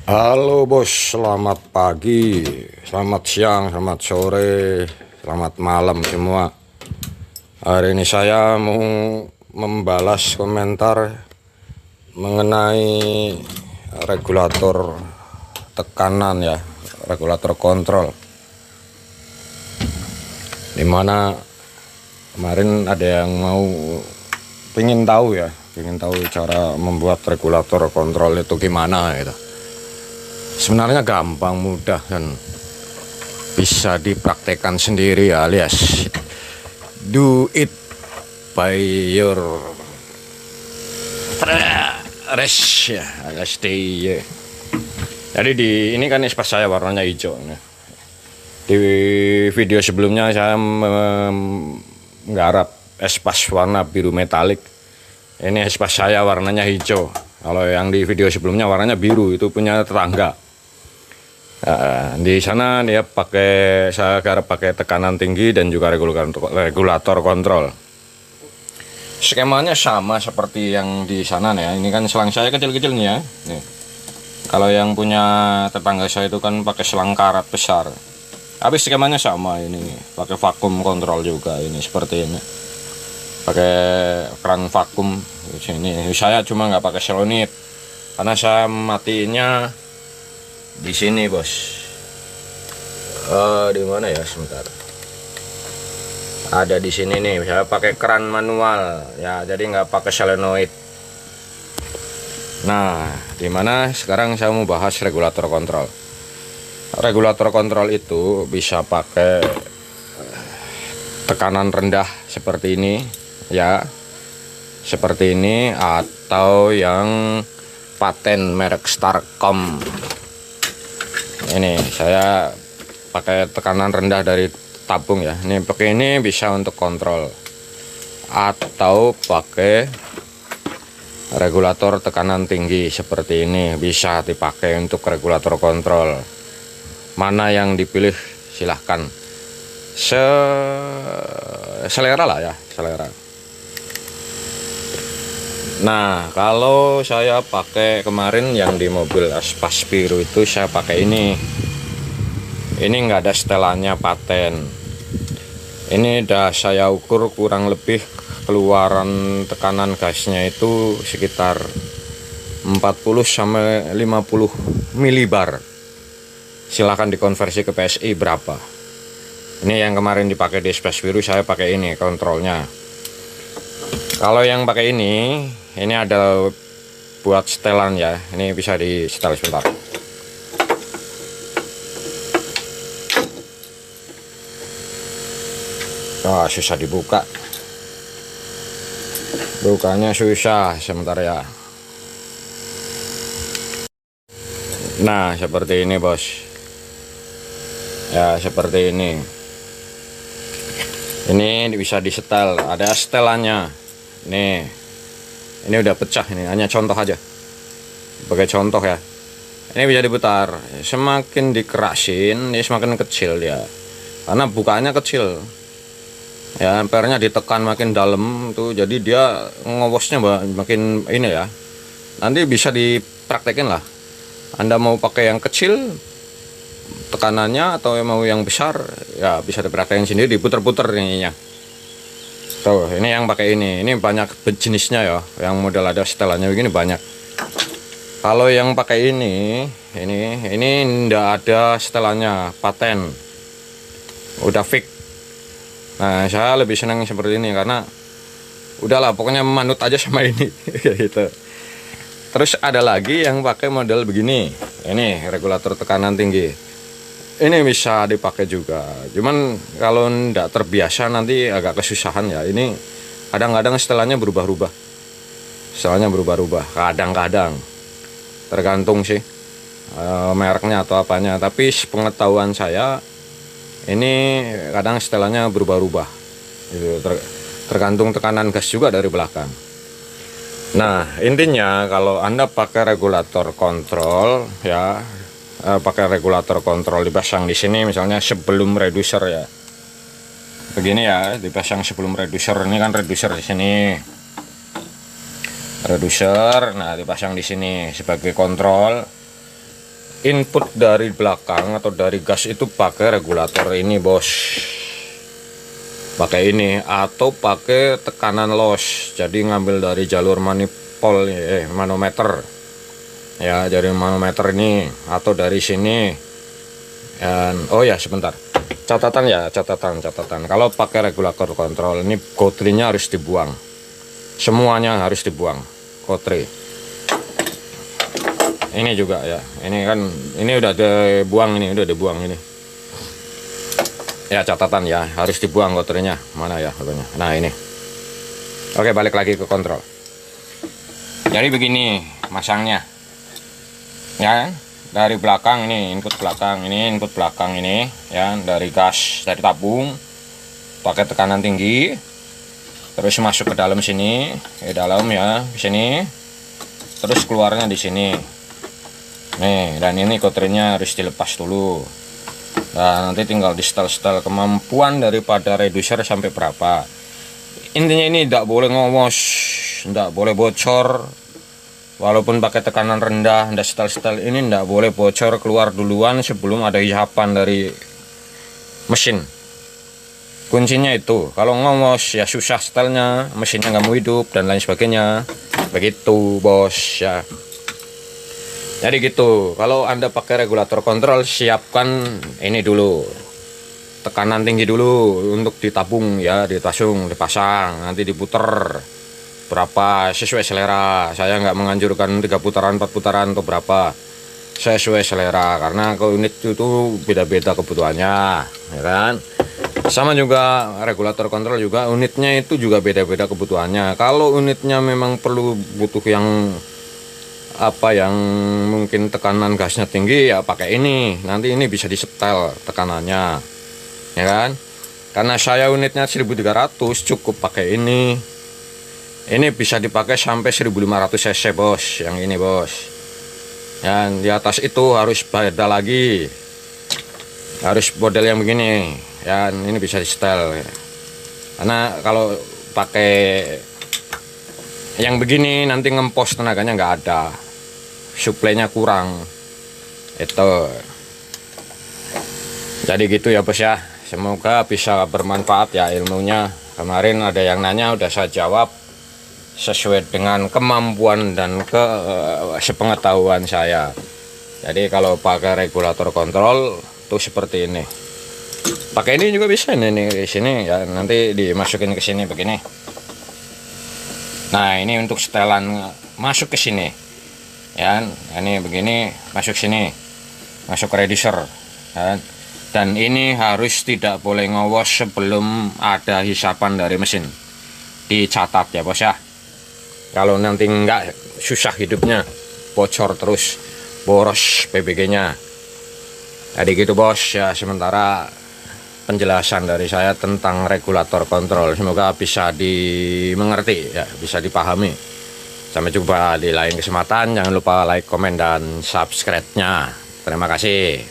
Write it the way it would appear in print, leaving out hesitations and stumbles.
Halo bos, selamat pagi, selamat siang, selamat sore, selamat malam semua. Hari ini saya mau membalas komentar mengenai regulator tekanan ya, regulator kontrol. Dimana kemarin ada yang mau pengen tahu cara membuat regulator kontrol itu gimana gitu. Sebenarnya gampang, mudah, dan bisa dipraktekkan sendiri alias do it by your rest ya, alias day. Jadi ini kan espas saya warnanya hijau. Di video sebelumnya saya menggarap espas warna biru metalik. Ini espas saya warnanya hijau. Kalau yang di video sebelumnya warnanya biru, itu punya tetangga. Di sana dia saya garap pakai tekanan tinggi dan juga regulator kontrol. Skemanya sama seperti yang di sana nih ya. Ini kan selang saya kecil-kecil nih ya. Nih. Kalau yang punya tetangga saya itu kan pakai selang karat besar. Tapi skemanya sama ini, pakai vakum kontrol juga ini seperti ini. Pakai keran vakum di sini. Saya cuma nggak pakai selonit karena saya matiinnya di sini bos. Di mana ya, sebentar. Ada di sini nih. Saya pakai keran manual ya, jadi nggak pakai solenoid. Nah, dimana sekarang saya mau bahas regulator kontrol. Regulator kontrol itu bisa pakai tekanan rendah seperti ini ya, seperti ini, atau yang paten merek Starcom. Ini saya pakai tekanan rendah dari tabung ya. Ini pakai ini bisa untuk kontrol, atau pakai regulator tekanan tinggi seperti ini bisa dipakai untuk regulator kontrol. Mana yang dipilih silahkan, selera lah ya, selera. Nah, kalau saya pakai kemarin yang di mobil espas biru itu, saya pakai ini. Ini nggak ada setelannya, paten. Ini udah saya ukur kurang lebih keluaran tekanan gasnya itu sekitar 40 sampai 50 milibar. Silahkan dikonversi ke PSI berapa. Ini yang kemarin dipakai di espas biru, saya pakai ini kontrolnya. Kalau yang pakai ini ada buat setelan ya. Ini bisa di setel sebentar. Wah, susah dibuka. Bukanya susah sebentar ya. Nah, seperti ini bos. Ya, seperti ini. Ini bisa disetel, ada setelannya. Ini udah pecah, ini hanya contoh aja, sebagai contoh ya. Ini bisa diputar, semakin dikerasin ini semakin kecil ya, karena bukaannya kecil ya, ampernya ditekan makin dalam tuh, jadi dia ngowosnya makin ini ya. Nanti bisa dipraktekin lah, Anda mau pakai yang kecil tekanannya atau mau yang besar ya, bisa dipraktekin sendiri, diputer-puter ininya. Tuh, ini yang pakai ini banyak jenisnya ya, yang model ada setelannya begini banyak. Kalau yang pakai ini ndak ada setelannya, paten, udah fix. Nah, saya lebih senang seperti ini karena udahlah pokoknya manut aja sama ini gitu. Terus ada lagi yang pakai model begini, ini regulator tekanan tinggi. Ini bisa dipakai juga, cuman kalau ndak terbiasa nanti agak kesusahan ya. Ini kadang-kadang setelannya berubah-ubah, kadang-kadang tergantung sih mereknya atau apanya. Tapi pengetahuan saya ini kadang setelannya berubah-ubah gitu, tergantung tekanan gas juga dari belakang. Nah, intinya kalau Anda pakai regulator kontrol ya, pakai regulator kontrol dipasang di sini misalnya sebelum reducer ya. Begini ya, dipasang sebelum reducer. Ini kan reducer di sini. Nah, dipasang di sini sebagai kontrol. input dari belakang atau dari gas itu pakai regulator ini bos, pakai ini atau pakai tekanan los. Jadi ngambil dari jalur manifold manometer ya, dari manometer ini atau dari sini. Dan oh ya sebentar, catatan kalau pakai regulator kontrol ini kotrinya harus dibuang, semuanya harus dibuang kotri. Ini juga ya, ini kan ini udah dibuang, ini udah dibuang ini ya, catatan ya, harus dibuang kotornya. Mana ya katanya, nah ini. Oke, balik lagi ke kontrol. Jadi begini masangnya ya, dari belakang ini input belakang, ini input belakang ini ya, dari gas dari tabung pakai tekanan tinggi, terus masuk ke dalam sini, ke dalam ya, di sini, terus keluarnya di sini nih. Dan ini kotrinya harus dilepas dulu. Nah, nanti tinggal di setel kemampuan daripada reducer sampai berapa. Intinya ini tidak boleh ngomos, tidak boleh bocor. Walaupun pakai tekanan rendah, Anda setel ini tidak boleh bocor keluar duluan sebelum ada isapan dari mesin. Kuncinya itu, kalau ngomos ya susah setelnya, mesinnya nggak mau hidup dan lain sebagainya. Begitu bos ya. Jadi gitu, kalau Anda pakai regulator kontrol, siapkan ini dulu, tekanan tinggi dulu untuk ditabung ya, dipasang, nanti diputer berapa sesuai selera. Saya nggak menganjurkan 3 putaran, 4 putaran atau berapa, sesuai selera, karena ke unit itu beda-beda kebutuhannya ya kan. Sama juga regulator kontrol juga, unitnya itu juga beda-beda kebutuhannya. Kalau unitnya memang butuh yang yang mungkin tekanan gasnya tinggi ya pakai ini, nanti ini bisa disetel tekanannya ya kan. Karena saya unitnya 1300 cukup pakai ini bisa dipakai sampai 1500 cc bos, yang ini bos. Yang di atas itu harus beda lagi, harus model yang begini ya, ini bisa disetel. Karena kalau pakai yang begini nanti ngempos tenaganya nggak ada, suplainya kurang itu. Jadi gitu ya bos ya, semoga bisa bermanfaat ya ilmunya. Kemarin ada yang nanya, udah saya jawab sesuai dengan kemampuan dan sepengetahuan saya. Jadi kalau pakai regulator kontrol tuh seperti ini, pakai ini juga bisa nih di sini ya, nanti dimasukin ke sini begini. Nah, ini untuk setelan masuk ke sini ya, ini begini masuk sini, masuk ke reducer ya. Dan ini harus tidak boleh ngowos sebelum ada hisapan dari mesin, dicatat ya bos ya. Kalau nanti enggak susah hidupnya, bocor terus, boros PBG nya. Jadi gitu bos ya, sementara penjelasan dari saya tentang regulator kontrol, semoga bisa dimengerti ya, bisa dipahami. Sampai jumpa di lain kesempatan, jangan lupa like, komen, dan subscribe-nya. Terima kasih.